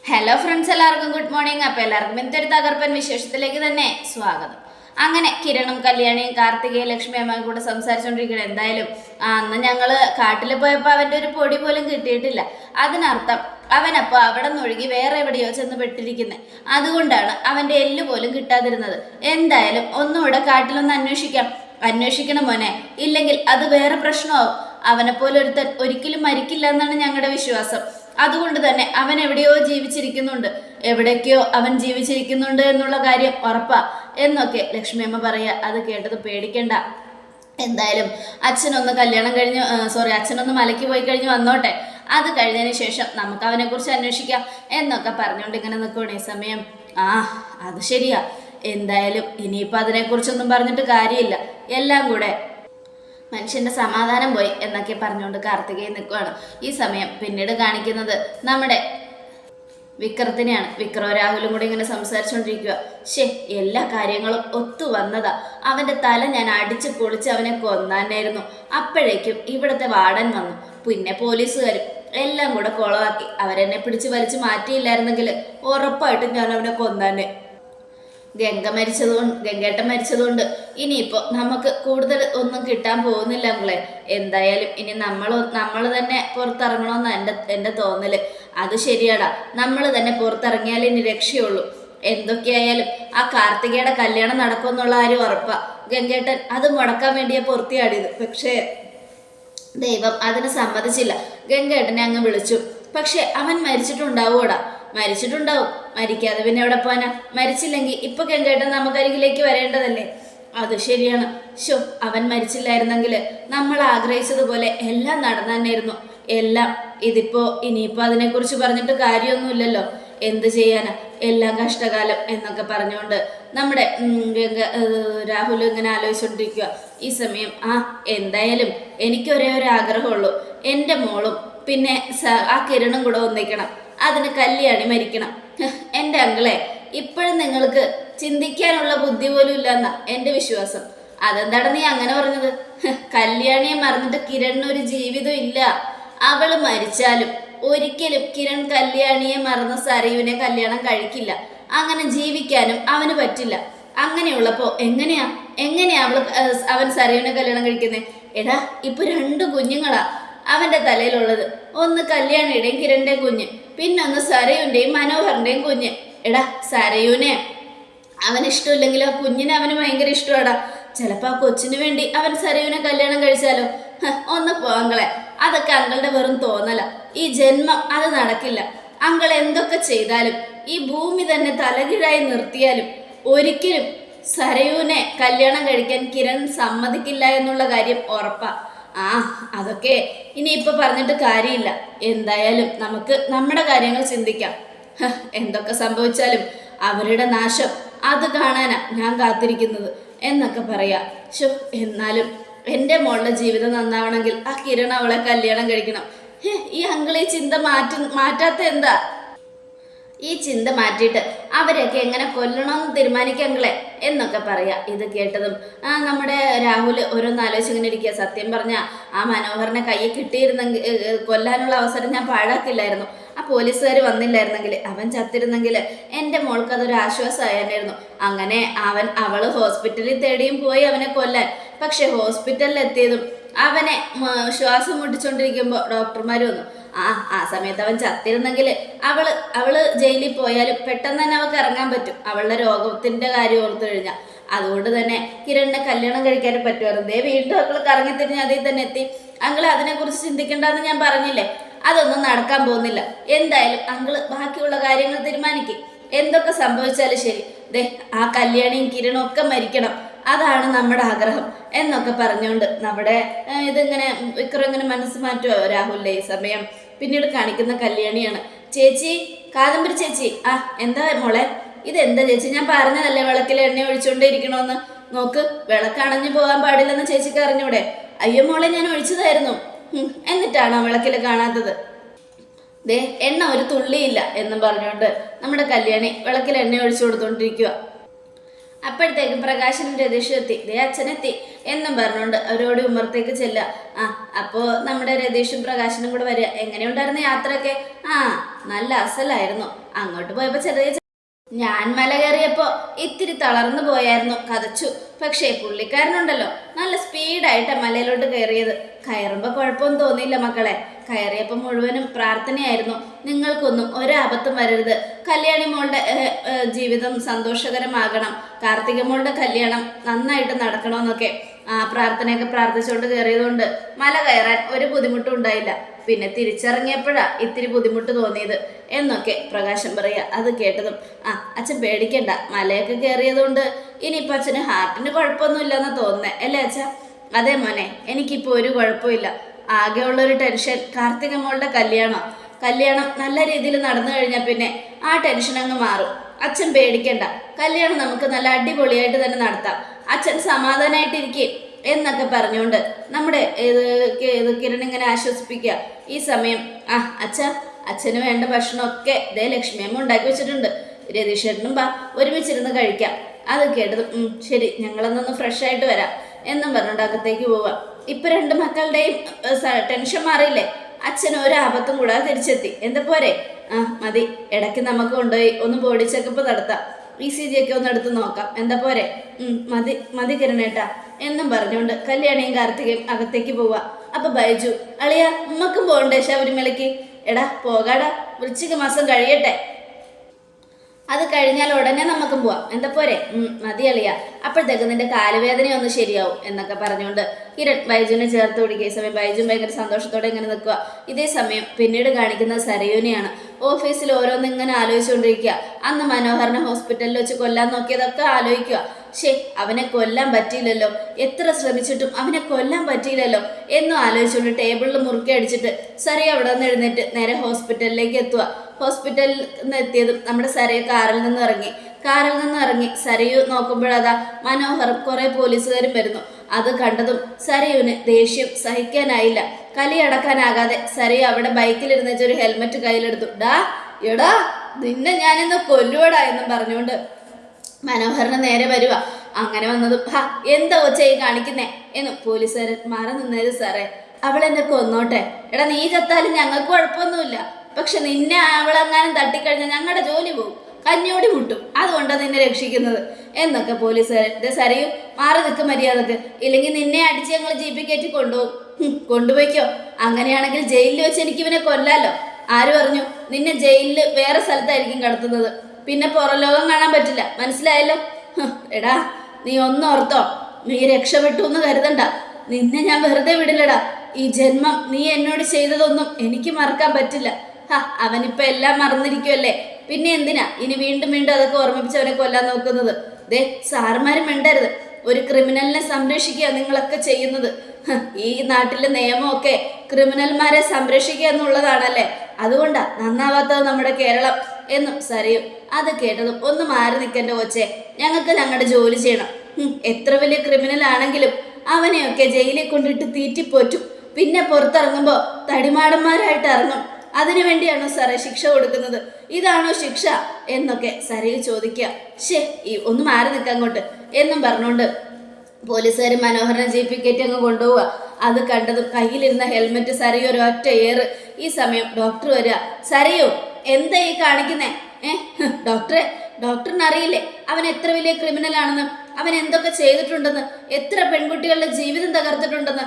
Hello friends, എല്ലാവർക്കും good morning. അപ്പോൾ എല്ലാവർക്കും എന്തൊരു തകർപ്പൻ വിശേഷത്തിലേക്ക് തന്നെ സ്വാഗതം. അങ്ങനെ കിരണും കല്യാണിയും കാർത്തികയും ലക്ഷ്മി അമ്മയും കൂടെ സംസാരിച്ചുകൊണ്ടിരിക്കണം. എന്തായാലും അന്ന് ഞങ്ങൾ കാട്ടിൽ പോയപ്പോൾ അവൻ്റെ ഒരു പൊടി പോലും കിട്ടിയിട്ടില്ല. അതിനർത്ഥം അവനപ്പോൾ അവിടെ നിന്നൊഴുകി വേറെ എവിടെയോ ചെന്ന് പെട്ടിരിക്കുന്നത്. അതുകൊണ്ടാണ് അവൻ്റെ എല്ല് പോലും കിട്ടാതിരുന്നത്. എന്തായാലും ഒന്നുകൂടെ കാട്ടിലൊന്ന് അന്വേഷിക്കണം മോനെ, ഇല്ലെങ്കിൽ അത് വേറെ പ്രശ്നമാവും. അവനെപ്പോലെ ഒരുത്തൻ ഒരിക്കലും മരിക്കില്ല എന്നാണ് ഞങ്ങളുടെ വിശ്വാസം. അതുകൊണ്ട് തന്നെ അവൻ എവിടെയോ ജീവിച്ചിരിക്കുന്നുണ്ട്, എവിടേക്കോ അവൻ ജീവിച്ചിരിക്കുന്നുണ്ട് എന്നുള്ള കാര്യം ഉറപ്പാ എന്നൊക്കെ ലക്ഷ്മി അമ്മ പറയാ. അത് കേട്ടത് പേടിക്കണ്ട, എന്തായാലും അച്ഛനൊന്ന് മലയ്ക്ക് പോയി കഴിഞ്ഞ് വന്നോട്ടെ, അത് കഴിഞ്ഞതിന് ശേഷം നമുക്ക് അവനെക്കുറിച്ച് അന്വേഷിക്കാം എന്നൊക്കെ പറഞ്ഞുകൊണ്ട് ഇങ്ങനെ നിൽക്കുകയാണ്. ഈ സമയം അത് ശരിയാ, എന്തായാലും ഇനിയിപ്പോൾ അതിനെക്കുറിച്ചൊന്നും പറഞ്ഞിട്ട് കാര്യമില്ല, എല്ലാം കൂടെ മനുഷ്യന്റെ സമാധാനം പോയി എന്നൊക്കെ പറഞ്ഞുകൊണ്ട് കാർത്തികേയൻ നിൽക്കുകയാണ്. ഈ സമയം പിന്നീട് കാണിക്കുന്നത് നമ്മുടെ വിക്രത്തിനെയാണ്. വിക്രവും രാഹുലും കൂടി ഇങ്ങനെ സംസാരിച്ചുകൊണ്ടിരിക്കുക. എല്ലാ കാര്യങ്ങളും ഒത്തു വന്നതാ. അവന്റെ തല ഞാൻ അടിച്ച് പൊളിച്ച് അവനെ കൊന്നാനായിരുന്നു. അപ്പോഴേക്കും ഇവിടുത്തെ വാർഡൻ വന്നു, പിന്നെ പോലീസുകാരും എല്ലാം കൂടെ കുളവാക്കി. അവരെന്നെ പിടിച്ച് വലിച്ചു മാറ്റിയില്ലായിരുന്നെങ്കിൽ ഉറപ്പായിട്ടും ഞാൻ അവനെ കൊന്നാനെ. ഗംഗേട്ടൻ മരിച്ചതുകൊണ്ട് ഇനിയിപ്പോൾ നമുക്ക് കൂടുതൽ ഒന്നും കിട്ടാൻ പോകുന്നില്ല മകളെ. എന്തായാലും ഇനി നമ്മൾ തന്നെ പുറത്തിറങ്ങണമെന്ന് എൻ്റെ തോന്നല്. അത് ശരിയാടാ, നമ്മൾ തന്നെ പുറത്തിറങ്ങിയാലേ ഇനി രക്ഷയുള്ളൂ. എന്തൊക്കെയായാലും ആ കാർത്തികയുടെ കല്യാണം നടക്കുമെന്നുള്ള കാര്യം ഉറപ്പാ. ഗംഗേട്ടൻ അത് മുടക്കാൻ വേണ്ടിയാ പുറത്തിയാടിയത്. പക്ഷേ ദൈവം അതിന് സമ്മതിച്ചില്ല. ഗംഗേട്ടനെ അങ്ങ് വിളിച്ചു. പക്ഷെ അവൻ മരിച്ചിട്ടുണ്ടാവൂടാ. മരിച്ചിട്ടുണ്ടാവും, മരിക്കാതെ പിന്നെ എവിടെ പോവാനാ? മരിച്ചില്ലെങ്കിൽ ഇപ്പൊ ഗംഗേട്ടൻ നമുക്കരികിലേക്ക് വരേണ്ടതല്ലേ? അത് ശരിയാണ്. അവൻ മരിച്ചില്ലായിരുന്നെങ്കിൽ നമ്മൾ ആഗ്രഹിച്ചതുപോലെ എല്ലാം നടന്നായിരുന്നു. എല്ലാം ഇനിയിപ്പോ അതിനെക്കുറിച്ച് പറഞ്ഞിട്ട് കാര്യമൊന്നുമില്ലല്ലോ. എന്ത് ചെയ്യാനാ, എല്ലാം കഷ്ടകാലം എന്നൊക്കെ പറഞ്ഞുകൊണ്ട് നമ്മുടെ രാഹുൽ ഇങ്ങനെ ആലോചിച്ചുകൊണ്ടിരിക്കുക. ഈ സമയം എന്തായാലും എനിക്കൊരേ ഒരു ആഗ്രഹമുള്ളൂ, എൻ്റെ മോളും പിന്നെ ആ കിരണും കൂടെ ഒന്നിക്കണം. അതിന് കല്യാണി മരിക്കണം. എൻ്റെ അങ്കിളെ, ഇപ്പോഴും നിങ്ങൾക്ക് ചിന്തിക്കാനുള്ള ബുദ്ധി പോലും ഇല്ലെന്നാ എൻ്റെ വിശ്വാസം. അതെന്താണ് നീ അങ്ങനെ പറഞ്ഞത്? കല്യാണിയെ മറന്നിട്ട് കിരണിനൊരു ജീവിതം ഇല്ല. അവള് മരിച്ചാലും ഒരിക്കലും കിരൺ കല്യാണിയെ മറന്ന് സരയുവിനെ കല്യാണം കഴിക്കില്ല. അങ്ങനെ ജീവിക്കാനും അവന് പറ്റില്ല. അങ്ങനെയുള്ളപ്പോ എങ്ങനെയാ അവൻ സരയുവിനെ കല്യാണം കഴിക്കുന്നത്? എടാ, ഇപ്പൊ 2 കുഞ്ഞുങ്ങളാ അവന്റെ തലയിലുള്ളത്. ഒന്ന് കല്യാണിയുടെയും കിരണിന്റെയും കുഞ്ഞ്, പിന്നൊന്ന് സരയുന്റെയും മനോഹറിന്റെയും കുഞ്ഞ്. എടാ, സരയുവിനെ അവന് ഇഷ്ടമില്ലെങ്കിൽ ആ കുഞ്ഞിനെ അവന് ഭയങ്കര ഇഷ്ടമാടാ. ചിലപ്പോ ആ കൊച്ചിന് വേണ്ടി അവൻ സരയുവിനെ കല്യാണം കഴിച്ചാലോ? ഒന്ന് പോങ്ങളെ, അതൊക്കെ അങ്കളുടെ വെറും തോന്നല. ഈ ജന്മം അത് നടക്കില്ല. അങ്കൾ എന്തൊക്കെ ചെയ്താലും, ഈ ഭൂമി തന്നെ തലകീഴായി നിർത്തിയാലും ഒരിക്കലും സരയുവിനെ കല്യാണം കഴിക്കാൻ കിരൺ സമ്മതിക്കില്ല എന്നുള്ള കാര്യം ഉറപ്പാ. അതൊക്കെ ഇനിയിപ്പോൾ പറഞ്ഞിട്ട് കാര്യമില്ല. എന്തായാലും നമുക്ക് നമ്മുടെ കാര്യങ്ങൾ ചിന്തിക്കാം. എന്തൊക്കെ സംഭവിച്ചാലും അവരുടെ നാശം അത് കാണാനാ ഞാൻ കാത്തിരിക്കുന്നത് എന്നൊക്കെ പറയാ. എന്നാലും എൻ്റെ മോളുടെ ജീവിതം നന്നാവണമെങ്കിൽ ആ കിരൺ അവളെ കല്യാണം കഴിക്കണം. ഈ അങ്കിൾ ഈ ചിന്ത മാറ്റാത്ത എന്താ? ഈ ചിന്ത മാറ്റിയിട്ട് അവരെയൊക്കെ എങ്ങനെ കൊല്ലണമെന്ന് തീരുമാനിക്കങ്ങളെ എന്നൊക്കെ പറയാ. ഇത് കേട്ടതും നമ്മുടെ രാഹുൽ ഓരോന്ന് ആലോചിച്ചിങ്ങനെ ഇരിക്കുക. സത്യം പറഞ്ഞാൽ ആ മനോഹറിനെ കയ്യിൽ കിട്ടിയിരുന്നെങ്കിൽ കൊല്ലാനുള്ള അവസരം ഞാൻ പാഴാക്കില്ലായിരുന്നു. ആ പോലീസുകാർ വന്നില്ലായിരുന്നെങ്കിൽ, അവൻ ചത്തിരുന്നെങ്കിൽ എൻ്റെ മോൾക്ക് അതൊരു ആശ്വാസമായിരുന്നു. അങ്ങനെ അവള് ഹോസ്പിറ്റലിൽ തേടിയും പോയി അവനെ കൊല്ലാൻ. പക്ഷെ ഹോസ്പിറ്റലിൽ എത്തിയതും അവനെ ശ്വാസം മുട്ടിച്ചോണ്ടിരിക്കുമ്പോൾ ഡോക്ടർമാർ വന്നു. ആ സമയത്ത് അവൻ ചത്തിരുന്നെങ്കിൽ അവള് ജയിലിൽ പോയാലും പെട്ടെന്ന് തന്നെ അവൾക്ക് ഇറങ്ങാൻ പറ്റും, അവളുടെ രോഗത്തിന്റെ കാര്യം ഓർത്തു കഴിഞ്ഞാൽ. അതുകൊണ്ട് തന്നെ കിരണിനെ കല്യാണം കഴിക്കാനും പറ്റുമായിരുന്നു. വീണ്ടും അവൾ കറങ്ങിത്തിരിഞ്ഞ് അതിൽ തന്നെ എത്തി. അങ്കിള് അതിനെക്കുറിച്ച് ചിന്തിക്കേണ്ടെന്ന് ഞാൻ പറഞ്ഞില്ലേ, അതൊന്നും നടക്കാൻ പോകുന്നില്ല. എന്തായാലും അങ്കിള് ബാക്കിയുള്ള കാര്യങ്ങൾ തീരുമാനിക്കും. എന്തൊക്കെ സംഭവിച്ചാലും ശരി, ആ കല്യാണിയും കിരണും ഒക്കെ മരിക്കണം, അതാണ് നമ്മുടെ ആഗ്രഹം എന്നൊക്കെ പറഞ്ഞുകൊണ്ട് നമ്മുടെ ഇതിങ്ങനെ വിക്രം ഇങ്ങനെ മനസ്സ് മാറ്റുമോ രാഹുലിന്റെ. ഈ സമയം പിന്നീട് കാണിക്കുന്ന കല്യാണിയാണ്. ചേച്ചി, കാദംബരി ചേച്ചി, എന്താ മോളെ? ഇതെന്താ ചേച്ചി? ഞാൻ പറഞ്ഞതല്ലേ വിളക്കിൽ എണ്ണ ഒഴിച്ചുകൊണ്ടേ ഇരിക്കണമെന്ന്. നോക്ക്, വിളക്ക് അണഞ്ഞു പോകാൻ പാടില്ലെന്ന് ചേച്ചിക്ക് അറിഞ്ഞൂടെ? അയ്യോ മോളെ, ഞാൻ ഒഴിച്ചതായിരുന്നു. എന്നിട്ടാണോ വിളക്കിൽ കാണാത്തത്? എണ്ണ ഒരു തുള്ളിയില്ല എന്നും പറഞ്ഞുകൊണ്ട് നമ്മുടെ കല്യാണി വിളക്കിൽ എണ്ണ ഒഴിച്ചു കൊടുത്തോണ്ടിരിക്കുക. അപ്പോഴത്തേക്കും പ്രകാശനും രതീഷും എത്തി. ദേ അച്ഛനെത്തി എന്നും പറഞ്ഞുകൊണ്ട് അവരോട് ഉമ്മറത്തേക്ക് ചെല്ലുക. ആ അപ്പോൾ നമ്മുടെ രതീഷും പ്രകാശനും കൂടെ വരിക. എങ്ങനെയുണ്ടായിരുന്നു യാത്രയൊക്കെ? ആ നല്ല അസലായിരുന്നു. അങ്ങോട്ട് പോയപ്പോൾ ചെറിയ ഞാൻ മല കയറിയപ്പോ ഇത്തിരി തളർന്നു പോയായിരുന്നു, കതച്ചു. പക്ഷേ പുള്ളിക്കാരനുണ്ടല്ലോ നല്ല സ്പീഡായിട്ടാ മലയിലോട്ട് കയറിയത്. കയറുമ്പോൾ കുഴപ്പമൊന്നും തോന്നിയില്ല മക്കളെ. കയറിയപ്പോൾ മുഴുവനും പ്രാർത്ഥനയായിരുന്നു, നിങ്ങൾക്കൊന്നും ഒരബദ്ധം വരരുത്, കല്യാണി മോളുടെ ജീവിതം സന്തോഷകരമാകണം, കാർത്തിക മോളുടെ കല്യാണം നന്നായിട്ട് നടക്കണമെന്നൊക്കെ. ആ പ്രാർത്ഥനയൊക്കെ പ്രാർത്ഥിച്ചുകൊണ്ട് കയറിയതുകൊണ്ട് മല കയറാൻ ഒരു ബുദ്ധിമുട്ടും ഉണ്ടായില്ല. പിന്നെ തിരിച്ചിറങ്ങിയപ്പോഴാ ഇത്തിരി ബുദ്ധിമുട്ട് തോന്നിയത് എന്നൊക്കെ പ്രകാശം പറയുക. അത് കേട്ടതും ആ അച്ഛൻ പേടിക്കണ്ട, മലയൊക്കെ കയറിയതുകൊണ്ട് ഇനിയിപ്പോൾ അച്ഛന് ഹാർട്ടിന് കുഴപ്പമൊന്നുമില്ലെന്നാ തോന്നുന്നേ അല്ലേ അച്ഛ? അതെ മോനെ, എനിക്കിപ്പോൾ ഒരു കുഴപ്പമില്ല. ആകെയുള്ളൊരു ടെൻഷൻ കാർത്തിക മോളുടെ കല്യാണം നല്ല രീതിയിൽ നടന്നു കഴിഞ്ഞാൽ പിന്നെ ആ ടെൻഷൻ അങ്ങ് മാറും. അച്ഛൻ പേടിക്കണ്ട, കല്യാണം നമുക്ക് നല്ല അടിപൊളിയായിട്ട് തന്നെ നടത്താം. അച്ഛൻ സമാധാനമായിട്ടിരിക്കും എന്നൊക്കെ പറഞ്ഞുകൊണ്ട് നമ്മുടെ കിരൺ ഇങ്ങനെ ആശ്വസിപ്പിക്കുക. ഈ സമയം അച്ഛന് വേണ്ട ഭക്ഷണമൊക്കെ ദേ ലക്ഷ്മിയമ്മ ഉണ്ടാക്കി വെച്ചിട്ടുണ്ട്, രതീഷേട്ടനും ബാ ഒരുമിച്ചിരുന്ന് കഴിക്കാം. അത് കേട്ടതും ശരി, ഞങ്ങളൊന്നൊന്ന് ഫ്രഷ് ആയിട്ട് വരാം എന്നും പറഞ്ഞുകൊണ്ട് അകത്തേക്ക് പോവാം. ഇപ്പം രണ്ട് മക്കളുടെയും ടെൻഷൻ മാറിയില്ലേ? അച്ഛൻ ഒരാപത്തും കൂടാതെ തിരിച്ചെത്തി. എന്താ പോരെ? മതി, ഇടയ്ക്ക് നമുക്ക് കൊണ്ടുപോയി ഒന്ന് ബോഡി ചെക്കപ്പ് നടത്താം, ECG ഒക്കെ ഒന്ന് എടുത്ത് നോക്കാം. എന്താ പോരെ? മതി കിരണേട്ടാ എന്നും പറഞ്ഞുകൊണ്ട് കല്യാണിയും കാർത്തികയും അകത്തേക്ക് പോവാ. അപ്പൊ ബൈജു, അളിയ ഉമ്മക്കും പോകണ്ടേ ശബരിമലയ്ക്ക്? എടാ പോകാടാ, വൃശ്ചിക മാസം കഴിയട്ടെ, അത് കഴിഞ്ഞാൽ ഉടനെ നമുക്കും പോവാം. എന്താ പോരെ? മതി അളിയ, അപ്പോഴത്തേക്ക് നിന്റെ കാലുവേദന ഒന്ന് ശരിയാവും എന്നൊക്കെ പറഞ്ഞുകൊണ്ട് കിരൺ ബൈജുവിനെ ചേർത്ത് പിടിക്കുക. ഈ സമയം ബൈജു ഭയങ്കര സന്തോഷത്തോടെ ഇങ്ങനെ നിൽക്കുക. ഇതേ സമയം പിന്നീട് കാണിക്കുന്നത് സരയുനെയാണ്. ഓഫീസിൽ ഓരോന്നിങ്ങനെ ആലോചിച്ചുകൊണ്ടിരിക്കുക. അന്ന് മനോഹറിനെ ഹോസ്പിറ്റലിൽ വെച്ച് കൊല്ലാൻ നോക്കിയതൊക്കെ ആലോചിക്കുക. അവനെ കൊല്ലാൻ പറ്റിയില്ലല്ലോ, എത്ര ശ്രമിച്ചിട്ടും അവനെ കൊല്ലാൻ പറ്റിയില്ലല്ലോ എന്നും ആലോചിച്ചുകൊണ്ട് ടേബിളിൽ മുറുക്കി അടിച്ചിട്ട് സരയ അവിടെ നിന്ന് എഴുന്നേറ്റ് നേരെ ഹോസ്പിറ്റലിലേക്ക് എത്തുക. ഹോസ്പിറ്റലിൽ നിന്ന് എത്തിയതും നമ്മുടെ സരയ കാറിൽ നിന്ന് ഇറങ്ങി സരയു നോക്കുമ്പോഴതാ മനോഹറും കുറെ പോലീസുകാരും വരുന്നു. അത് കണ്ടതും സരയുവിന് ദേഷ്യം സഹിക്കാനായില്ല. കലിയടക്കാനാകാതെ സരയു അവിടെ ബൈക്കിലിരുന്ന് ഒരു ഹെൽമെറ്റ് കയ്യിലെടുത്തു. എടാ നിന്നെ ഞാനിന്ന് കൊല്ലുവടാ എന്നും പറഞ്ഞുകൊണ്ട് മനോഹറിന് നേരെ വരുക. അങ്ങനെ വന്നതും എന്താ ഒച്ചയായി കാണിക്കുന്നേ എന്ന് പോലീസുകാരൻ മാറി നിന്നത്. സാറേ അവളെന്നെ കൊന്നോട്ടെ, എടാ നീ ചത്താലും ഞങ്ങൾക്ക് കുഴപ്പമൊന്നുമില്ല, പക്ഷെ നിന്നെ അവളെങ്ങാനും തട്ടിക്കഴിഞ്ഞാൽ ഞങ്ങളുടെ ജോലി പോകും, കഞ്ഞോടി മുട്ടും, അതുകൊണ്ടാണ് നിന്നെ രക്ഷിക്കുന്നത് എന്നൊക്കെ പോലീസുകാരൻ. സരയും മാറി നിൽക്കും മര്യാദക്ക്, ഇല്ലെങ്കിൽ നിന്നെ അടിച്ച് ഞങ്ങൾ ജീപ്പിൽ കയറ്റി കൊണ്ടുപോകും. കൊണ്ടുപോയിക്കോ, അങ്ങനെയാണെങ്കിൽ ജയിലിൽ വെച്ച് എനിക്ക് ഇവനെ കൊല്ലാലോ. ആര് പറഞ്ഞു? നിന്നെ ജയിലിൽ വേറെ സ്ഥലത്തായിരിക്കും കിടത്തുന്നത്, പിന്നെ പുറം ലോകം കാണാൻ പറ്റില്ല, മനസ്സിലായല്ലോ? എടാ നീ ഒന്നോർത്തോ, നീ രക്ഷപ്പെട്ടു എന്ന് കരുതണ്ട, നിന്നെ ഞാൻ വെറുതെ വിടില്ലടാ. ഈ ജന്മം നീ എന്നോട് ചെയ്തതൊന്നും എനിക്ക് മറക്കാൻ പറ്റില്ല. അവനിപ്പോ എല്ലാം മറന്നിരിക്കുമല്ലേ, പിന്നെ എന്തിനാ ഇനി വീണ്ടും അതൊക്കെ ഓർമ്മിപ്പിച്ച് അവനെ കൊല്ലാൻ നോക്കുന്നത്? ദേ സാറുമാരും മിണ്ടരുത്, ഒരു ക്രിമിനലിനെ സംരക്ഷിക്കുക നിങ്ങളൊക്കെ ചെയ്യുന്നത്. ഈ നാട്ടിലെ നിയമമൊക്കെ ക്രിമിനൽമാരെ സംരക്ഷിക്കുക എന്നുള്ളതാണല്ലേ, അതുകൊണ്ടാ നന്നാവാത്തത് നമ്മുടെ കേരളം എന്നും സരയും. അത് കേട്ടതും ഒന്ന് മാറി നിൽക്കേണ്ട കൊച്ചേ, ഞങ്ങൾക്ക് ഞങ്ങളുടെ ജോലി ചെയ്യണം. എത്ര വലിയ ക്രിമിനൽ ആണെങ്കിലും അവനെയൊക്കെ ജയിലിൽ കൊണ്ടിട്ട് തീറ്റിപ്പോറ്റും, പിന്നെ പുറത്തിറങ്ങുമ്പോൾ തടിമാടന്മാരായിട്ട് ഇറങ്ങും. അതിനുവേണ്ടിയാണോ സാറേ ശിക്ഷ കൊടുക്കുന്നത്? ഇതാണോ ശിക്ഷ എന്നൊക്കെ സരയിൽ ചോദിക്കുക. ഒന്ന് മാറി നിൽക്കാൻ അങ്ങോട്ട് എന്നും പറഞ്ഞുകൊണ്ട് പോലീസുകാർ മനോഹരനെ ജീപ്പിൽ കയറ്റി അങ്ങ് കൊണ്ടുപോവുക. അത് കണ്ടതും കയ്യിലിരുന്ന ഹെൽമെറ്റ് സരയോ ഒരൊറ്റ ഏറ്. ഈ സമയം ഡോക്ടർ വരിക. സരയോ എന്താ ഈ കാണിക്കുന്നേ? ഡോക്ടറിന് അറിയില്ലേ അവൻ എത്ര വലിയ ക്രിമിനൽ ആണെന്ന്, അവൻ എന്തൊക്കെ ചെയ്തിട്ടുണ്ടെന്ന്, എത്ര പെൺകുട്ടികളുടെ ജീവിതം തകർത്തിട്ടുണ്ടെന്ന്.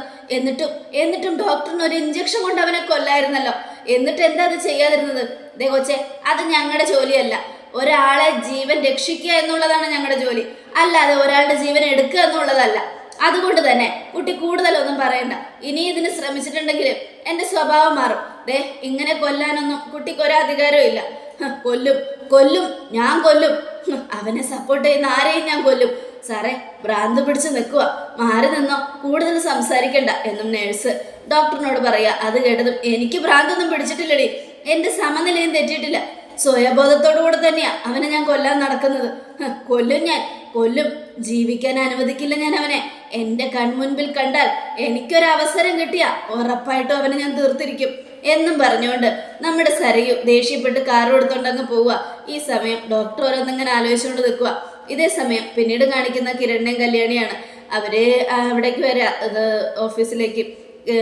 എന്നിട്ടും ഡോക്ടറിന് ഒരു ഇഞ്ചക്ഷൻ കൊണ്ട് അവനെ കൊല്ലായിരുന്നല്ലോ. എന്നിട്ട് എന്താ അത് ചെയ്യാതിരുന്നത്? ദേ കൊച്ചേ, അത് ഞങ്ങളുടെ ജോലിയല്ല. ഒരാളെ ജീവൻ രക്ഷിക്കുക എന്നുള്ളതാണ് ഞങ്ങളുടെ ജോലി, അല്ലാതെ ഒരാളുടെ ജീവൻ എടുക്കുക എന്നുള്ളതല്ല. അതുകൊണ്ട് തന്നെ കുട്ടി കൂടുതലൊന്നും പറയണ്ട. ഇനി ഇതിന് ശ്രമിച്ചിട്ടുണ്ടെങ്കിൽ എൻ്റെ സ്വഭാവം മാറും. ദേ ഇങ്ങനെ കൊല്ലാനൊന്നും കുട്ടിക്ക് ഒരധികാരവും ഇല്ല. കൊല്ലും, ഞാൻ കൊല്ലും. അവനെ സപ്പോർട്ട് ചെയ്യുന്ന ആരെയും ഞാൻ കൊല്ലും. സാറേ ഭ്രാന്ത് പിടിച്ച് നിൽക്കുക, മാറി നിന്നോ, കൂടുതൽ സംസാരിക്കണ്ട എന്നും നേഴ്സ് ഡോക്ടറിനോട് പറയാ. അത് കേട്ടതും എനിക്ക് ഭ്രാന്തൊന്നും പിടിച്ചിട്ടില്ലടി, എൻ്റെ സമനിലയും തെറ്റിയിട്ടില്ല, സ്വയബോധത്തോടുകൂടെ തന്നെയാ അവനെ ഞാൻ കൊല്ലാൻ നടക്കുന്നത്. കൊല്ലും, ജീവിക്കാൻ അനുവദിക്കില്ല ഞാൻ അവനെ. എൻ്റെ കൺമുൻപിൽ കണ്ടാൽ എനിക്കൊരവസരം കിട്ടിയ ഉറപ്പായിട്ടും അവനെ ഞാൻ തീർത്തിരിക്കും എന്നും പറഞ്ഞുകൊണ്ട് നമ്മുടെ സരയു ദേഷ്യപ്പെട്ട് കാർ കൊടുത്തോണ്ടങ്ങ് പോവുക. ഈ സമയം ഡോക്ടർ ഓരോന്നിങ്ങനെ ആലോചിച്ചുകൊണ്ട് നിൽക്കുക. ഇതേ സമയം പിന്നീട് കാണിക്കുന്ന കിരണിനെയും കല്യാണിയാണ്. അവര് അവിടേക്ക് വരിക ഓഫീസിലേക്ക്.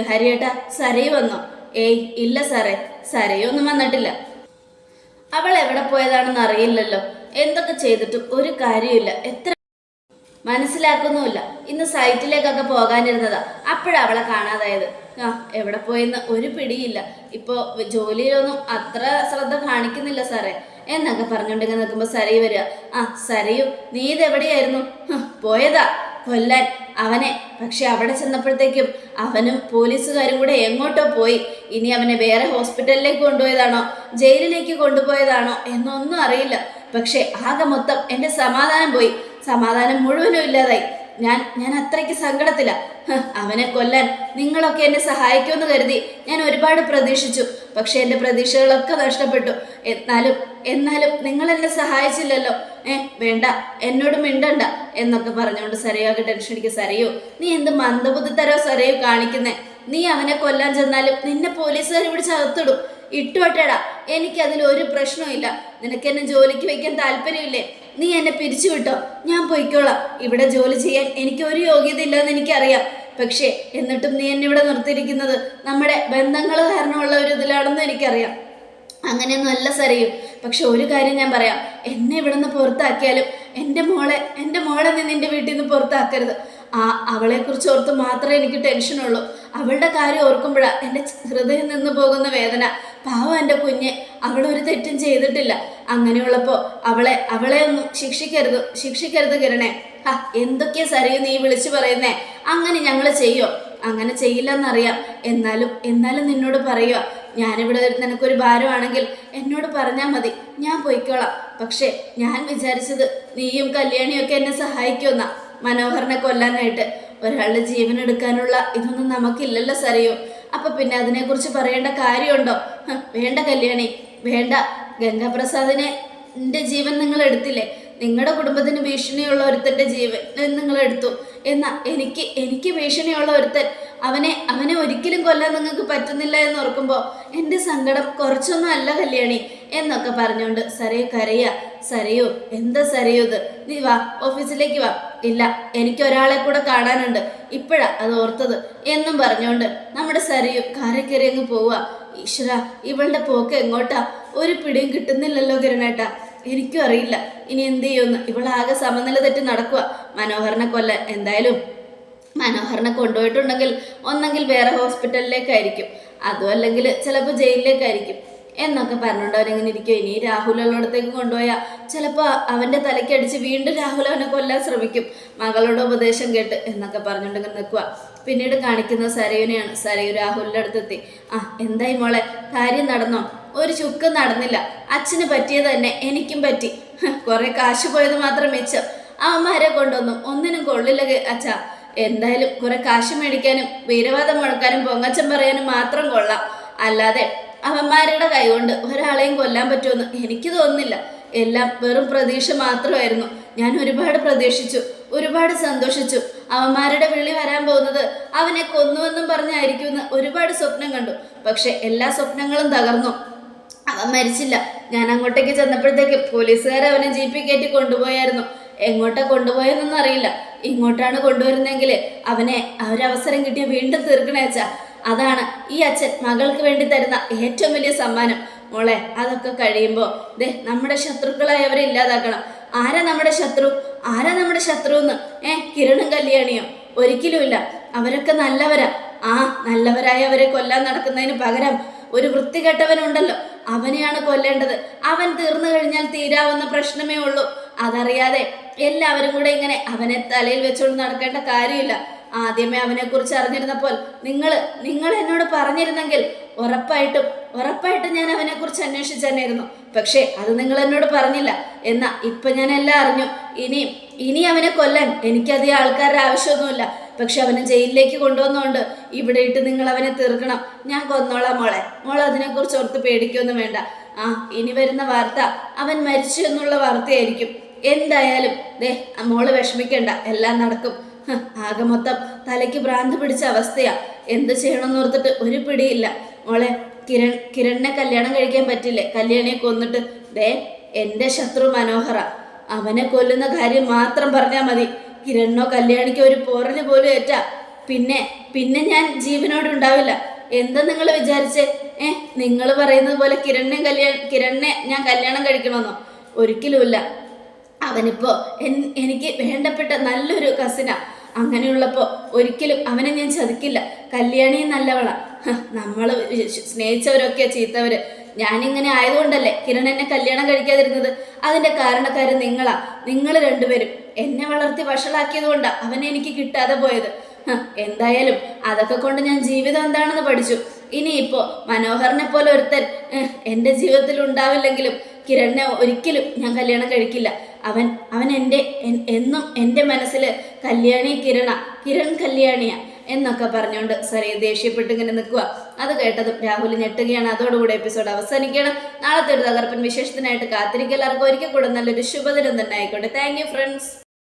ഹരിയേട്ടാ സരയു വന്നോ? ഏയ് ഇല്ല സാറേ, സരയൊന്നും വന്നിട്ടില്ല. അവൾ എവിടെ പോയതാണെന്ന് അറിയില്ലല്ലോ. എന്തൊക്കെ ചെയ്തിട്ടും ഒരു കാര്യമില്ല. എത്ര മനസ്സിലാക്കുന്നുമില്ല. ഇന്ന് സൈറ്റിലേക്കൊക്കെ പോകാനിരുന്നതാ, അപ്പോഴാ അവളെ കാണാതായത്. എവിടെ പോയെന്ന് ഒരു പിടിയില്ല. ഇപ്പോൾ ജോലിയിലൊന്നും അത്ര ശ്രദ്ധ കാണിക്കുന്നില്ല സാറേ എന്നൊക്കെ പറഞ്ഞുകൊണ്ടിങ്ങനെ നിൽക്കുമ്പോൾ സരയു വരിക. സരയു, നീ ഇതെവിടെയായിരുന്നു? പോയതാ കൊല്ലാൻ അവനെ. പക്ഷെ അവിടെ ചെന്നപ്പോഴത്തേക്കും അവനും പോലീസുകാരും കൂടെ എങ്ങോട്ടോ പോയി. ഇനി അവനെ വേറെ ഹോസ്പിറ്റലിലേക്ക് കൊണ്ടുപോയതാണോ ജയിലിലേക്ക് കൊണ്ടുപോയതാണോ എന്നൊന്നും അറിയില്ല. പക്ഷെ ആകെ മൊത്തം എൻ്റെ സമാധാനം പോയി. സമാധാനം മുഴുവനും ഇല്ലാതായി. ഞാൻ അത്രയ്ക്ക് സങ്കടത്തില. അവനെ കൊല്ലാൻ നിങ്ങളൊക്കെ എന്നെ സഹായിക്കുമെന്ന് കരുതി ഞാൻ ഒരുപാട് പ്രതീക്ഷിച്ചു. പക്ഷെ എൻ്റെ പ്രതീക്ഷകളൊക്കെ നഷ്ടപ്പെട്ടു. എന്നാലും നിങ്ങൾ എന്നെ സഹായിച്ചില്ലല്ലോ. വേണ്ട, എന്നോട് മിണ്ടണ്ട എന്നൊക്കെ പറഞ്ഞുകൊണ്ട് സരയാകെ ടെൻഷൻ അടിക്കുക. സരയു, നീ എന്ത് മന്ദബുദ്ധിത്തരോ സരയു കാണിക്കുന്നേ? നീ അവനെ കൊല്ലാൻ ചെന്നാലും നിന്നെ പോലീസുകാർ പിടിച്ച് അകത്തിടും. ഇട്ടുവട്ടേടാ, എനിക്കതിൽ ഒരു പ്രശ്നമില്ല. നിനക്ക് എന്നെ ജോലിക്ക് വയ്ക്കാൻ താല്പര്യമില്ലേ? നീ എന്നെ പിരിച്ചുവിട്ടോ, ഞാൻ പൊയ്ക്കോളാം. ഇവിടെ ജോലി ചെയ്യാൻ എനിക്ക് ഒരു യോഗ്യത ഇല്ലെന്ന് എനിക്കറിയാം. പക്ഷേ എന്നിട്ടും നീ എന്നെ ഇവിടെ നിർത്തിയിരിക്കുന്നത് നമ്മുടെ ബന്ധങ്ങൾ കാരണമുള്ള ഒരു ഇതിലാണെന്ന് എനിക്കറിയാം. അങ്ങനെയൊന്നും അല്ല സരയും. പക്ഷെ ഒരു കാര്യം ഞാൻ പറയാം, എന്നെ ഇവിടെ നിന്ന് പുറത്താക്കിയാലും എൻ്റെ മോളെ നീ നിൻ്റെ വീട്ടിൽ നിന്ന് പുറത്താക്കരുത്. അവളെക്കുറിച്ച് ഓർത്ത് മാത്രമേ എനിക്ക് ടെൻഷനുള്ളൂ. അവളുടെ കാര്യം ഓർക്കുമ്പോഴാണ് എൻ്റെ ഹൃദയം നിന്ന് പോകുന്ന വേദന. പാവം എൻ്റെ കുഞ്ഞ്, അവളൊരു തെറ്റും ചെയ്തിട്ടില്ല. അങ്ങനെയുള്ളപ്പോൾ അവളെ ഒന്നും ശിക്ഷിക്കരുത് കിരണേ. എന്തൊക്കെയാ സരയു നീ വിളിച്ചു പറയുന്നേ? അങ്ങനെ ഞങ്ങൾ ചെയ്യോ? അങ്ങനെ ചെയ്യില്ലെന്നറിയാം. എന്നാലും നിന്നോട് പറയുക, ഞാനിവിടെ നിനക്കൊരു ഭാരമാണെങ്കിൽ എന്നോട് പറഞ്ഞാൽ മതി, ഞാൻ പൊയ്ക്കോളാം. പക്ഷെ ഞാൻ വിചാരിച്ചത് നീയും കല്യാണിയും ഒക്കെ എന്നെ സഹായിക്കുമെന്നാ. മനോഹരനെ കൊല്ലാനായിട്ട് ഒരാളുടെ ജീവൻ എടുക്കാനുള്ള ഇതൊന്നും നമുക്കില്ലല്ലോ സരയു. അപ്പൊ പിന്നെ അതിനെക്കുറിച്ച് പറയേണ്ട കാര്യമുണ്ടോ? വേണ്ട കല്യാണി, വേണ്ട. ഗംഗാപ്രസാദിനെ ജീവൻ നിങ്ങൾ എടുത്തില്ലേ? നിങ്ങളുടെ കുടുംബത്തിന് ഭീഷണിയുള്ള ഒരുത്തൻ്റെ ജീവൻ നിങ്ങൾ എടുത്തു. എന്നാ എനിക്ക് ഭീഷണിയുള്ള ഒരുത്തൻ അവനെ ഒരിക്കലും കൊല്ലാൻ നിങ്ങൾക്ക് പറ്റുന്നില്ല എന്ന് ഓർക്കുമ്പോൾ എൻ്റെ സങ്കടം കുറച്ചൊന്നും അല്ല കല്യാണി എന്നൊക്കെ പറഞ്ഞുകൊണ്ട് സരയു കരയുക. സരയു, എന്താ സരയു ഇത്? നീ വാ, ഓഫീസിലേക്ക് വാ. ഇല്ല, എനിക്ക് ഒരാളെ കൂടെ കാണാനുണ്ട്, ഇപ്പോഴാ അത് ഓർത്തത് എന്നും പറഞ്ഞുകൊണ്ട് നമ്മുടെ സരയു കാരക്കറി അങ്ങ് പോവുക. ഈശ്വര, ഇവളുടെ പോക്ക് എങ്ങോട്ടാ? ഒരു പിടിയും കിട്ടുന്നില്ലല്ലോ കിരണേട്ടാ. എനിക്കും അറിയില്ല ഇനി എന്ത് ചെയ്യുമെന്ന്. ഇവളാകെ സമനില തെറ്റി നടക്കുക മനോഹരനെ കൊല്ലാൻ. എന്തായാലും മനോഹരനെ കൊണ്ടുപോയിട്ടുണ്ടെങ്കിൽ ഒന്നെങ്കിൽ വേറെ ഹോസ്പിറ്റലിലേക്കായിരിക്കും, അതും അല്ലെങ്കിൽ ചിലപ്പോൾ ജയിലിലേക്കായിരിക്കും എന്നൊക്കെ പറഞ്ഞുകൊണ്ട് അവനിങ്ങനെ ഇരിക്കും. ഇനി രാഹുലുള്ളടത്തേക്ക് കൊണ്ടുപോയാൽ ചിലപ്പോൾ അവൻ്റെ തലയ്ക്കടിച്ച് വീണ്ടും രാഹുൽ അവനെ കൊല്ലാൻ ശ്രമിക്കും, മകളുടെ ഉപദേശം കേട്ട് എന്നൊക്കെ പറഞ്ഞുകൊണ്ടിങ്ങനെ നിൽക്കുക. പിന്നീട് കാണിക്കുന്ന സരയുനെയാണ്. സരയു രാഹുലിൻ്റെ അടുത്തെത്തി. എന്തായി മോളെ, കാര്യം നടന്നോ? ഒരു ചുക്കും നടന്നില്ല. അച്ഛന് പറ്റിയത് തന്നെ എനിക്കും പറ്റി. കുറെ കാശ് പോയത് മാത്രം മെച്ചം. അവന്മാരെ കൊണ്ടൊന്നും ഒന്നിനും കൊള്ളില്ല അച്ഛാ. എന്തായാലും കുറെ കാശ് മേടിക്കാനും വീരവാദം മുഴക്കാനും പൊങ്ങച്ചം പറയാനും മാത്രം കൊള്ളാം. അല്ലാതെ അവന്മാരുടെ കൈകൊണ്ട് ഒരാളെയും കൊല്ലാൻ പറ്റുമെന്ന് എനിക്ക് തോന്നുന്നില്ല. എല്ലാം വെറും പ്രതീക്ഷ മാത്രമായിരുന്നു. ഞാൻ ഒരുപാട് പ്രതീക്ഷിച്ചു, ഒരുപാട് സന്തോഷിച്ചു. അവന്മാരുടെ വിളി വരാൻ പോകുന്നത് അവനെ കൊന്നുവെന്നും പറഞ്ഞായിരിക്കുമെന്ന് ഒരുപാട് സ്വപ്നം കണ്ടു. പക്ഷെ എല്ലാ സ്വപ്നങ്ങളും തകർന്നു. അവൻ മരിച്ചില്ല. ഞാൻ അങ്ങോട്ടേക്ക് ചെന്നപ്പോഴത്തേക്ക് പോലീസുകാർ അവനെ ജീപ്പിൽ കയറ്റി കൊണ്ടുപോയായിരുന്നു. എങ്ങോട്ടാ കൊണ്ടുപോയെന്നൊന്നും അറിയില്ല. ഇങ്ങോട്ടാണ് കൊണ്ടുവരുന്നെങ്കിൽ അവനെ ഒരവസരം കിട്ടിയ വീണ്ടും തീർക്കണേച്ചാ. അതാണ് ഈ അച്ഛൻ മകൾക്ക് വേണ്ടി തരുന്ന ഏറ്റവും വലിയ സമ്മാനം. മോളെ, അതൊക്കെ കഴിയുമ്പോൾ നമ്മുടെ ശത്രുക്കളായവരെ ഇല്ലാതാക്കണം. ആരാ നമ്മുടെ ശത്രു എന്ന്? കിരണും കല്യാണിയോ? ഒരിക്കലുമില്ല. അവരൊക്കെ നല്ലവരാ. നല്ലവരായവരെ കൊല്ലാൻ നടക്കുന്നതിന് പകരം ഒരു വൃത്തികെട്ടവനുണ്ടല്ലോ, അവനെയാണ് കൊല്ലേണ്ടത്. അവൻ തീർന്നു കഴിഞ്ഞാൽ തീരാവുന്ന പ്രശ്നമേ ഉള്ളൂ. അതറിയാതെ എല്ലാവരും കൂടെ ഇങ്ങനെ അവനെ തലയിൽ വെച്ചുകൊണ്ട് നടക്കേണ്ട കാര്യമില്ല. ആദ്യമേ അവനെക്കുറിച്ച് അറിഞ്ഞിരുന്നപ്പോൾ നിങ്ങൾ എന്നോട് പറഞ്ഞിരുന്നെങ്കിൽ ഉറപ്പായിട്ടും ഞാൻ അവനെക്കുറിച്ച് അന്വേഷിച്ചെന്നായിരുന്നു. പക്ഷേ അത് നിങ്ങൾ എന്നോട് പറഞ്ഞില്ല. എന്നാ ഇപ്പൊ ഞാൻ എല്ലാം അറിഞ്ഞു. ഇനി അവനെ കൊല്ലാൻ എനിക്കധികം ആൾക്കാരുടെ ആവശ്യമൊന്നുമില്ല. പക്ഷെ അവനെ ജയിലിലേക്ക് കൊണ്ടുവന്നുകൊണ്ട് ഇവിടെ ഇട്ട് നിങ്ങൾ അവനെ തീർക്കണം. ഞാൻ കൊന്നോളാം മോൾ അതിനെക്കുറിച്ച് ഓർത്ത് പേടിക്കൊന്നും വേണ്ട. ഇനി വരുന്ന വാർത്ത അവൻ മരിച്ചു എന്നുള്ള വാർത്തയായിരിക്കും. എന്തായാലും മോള് വിഷമിക്കണ്ട, എല്ലാം നടക്കും. ആകെ മൊത്തം തലയ്ക്ക് ഭ്രാന്ത് പിടിച്ച അവസ്ഥയാ. എന്ത് ചെയ്യണമെന്ന് ഓർത്തിട്ട് ഒരു പിടിയില്ല. മോളെ, കിരണിനെ കല്യാണം കഴിക്കാൻ പറ്റില്ലേ? കല്യാണിയെ കൊന്നിട്ട് എൻ്റെ ശത്രു മനോഹര. അവനെ കൊല്ലുന്ന കാര്യം മാത്രം പറഞ്ഞാൽ മതി. കിരണിനോ കല്യാണിക്കോ ഒരു പോറല് പോലും ഏറ്റാ പിന്നെ പിന്നെ ഞാൻ ജീവനോട് ഉണ്ടാവില്ല. എന്താ നിങ്ങൾ വിചാരിച്ചേ? നിങ്ങൾ പറയുന്നത് പോലെ കിരണിനെ ഞാൻ കല്യാണം കഴിക്കണമെന്നോ? ഒരിക്കലുമില്ല. അവനിപ്പോ എനിക്ക് വേണ്ടപ്പെട്ട നല്ലൊരു കസിനാ. അങ്ങനെയുള്ളപ്പോൾ ഒരിക്കലും അവനെ ഞാൻ ചതിക്കില്ല. കല്യാണി നല്ലവളാ. നമ്മൾ സ്നേഹിച്ചവരൊക്കെ ചീത്തവര്. ഞാനിങ്ങനെ ആയതുകൊണ്ടല്ലേ കിരൺ എന്നെ കല്യാണം കഴിക്കാതിരുന്നത്. അതിന്റെ കാരണക്കാരൻ നിങ്ങളാ. നിങ്ങൾ രണ്ടുപേരും എന്നെ വളർത്തി വഷളാക്കിയത് കൊണ്ടാ അവനെ എനിക്ക് കിട്ടാതെ പോയത്. എന്തായാലും അതൊക്കെ കൊണ്ട് ഞാൻ ജീവിതം എന്താണെന്ന് പഠിച്ചു. ഇനിയിപ്പോ മനോഹറിനെ പോലെ ഒരുത്തൻ എൻ്റെ ജീവിതത്തിൽ ഉണ്ടാവില്ലെങ്കിലും കിരണിനെ ഒരിക്കലും ഞാൻ കല്യാണം കഴിക്കില്ല. അവൻ എന്നും എൻ്റെ മനസ്സിൽ കല്യാണി കിരൺ കല്യാണിയാ എന്നൊക്കെ പറഞ്ഞുകൊണ്ട് സരി ദേഷ്യപ്പെട്ട് ഇങ്ങനെ നിൽക്കുക. അത് കേട്ടതും രാഹുൽ ഞെട്ടുകയാണ്. അതോടുകൂടി എപ്പിസോഡ് അവസാനിക്കണം. നാളത്തെ ഒരു തകർപ്പൻ വിശേഷത്തിനായിട്ട് കാത്തിരിക്കുക. എല്ലാവർക്കും ഒരിക്കൽ കൂടെ നല്ലൊരു ശുഭദിനം തന്നെ ആയിക്കോട്ടെ. Thank you friends.